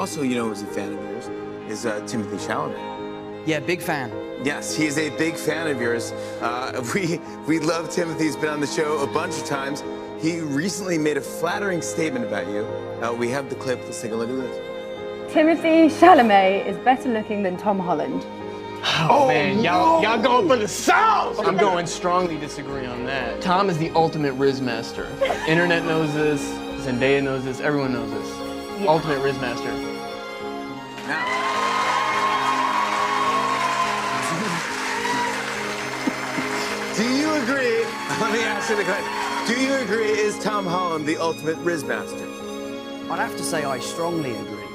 Also, you know who's a fan of yours is Timothy Chalamet. Yeah, big fan. Yes, he's a big fan of yours. We love Timothy. He's been on the show a bunch of times. He recently made a flattering statement about you. We have the clip. Let's take a look at this. Timothy Chalamet is better looking than Tom Holland. Oh man, y'all going for the sauce! I'm going strongly disagree on that. Tom is the ultimate Riz master. Internet knows this, Zendaya knows this, everyone knows this. Yeah. Ultimate Riz master. Now, do you agree? Let me ask you the question. Do you agree, is Tom Holland the ultimate Riz master? I'd have to say I strongly agree.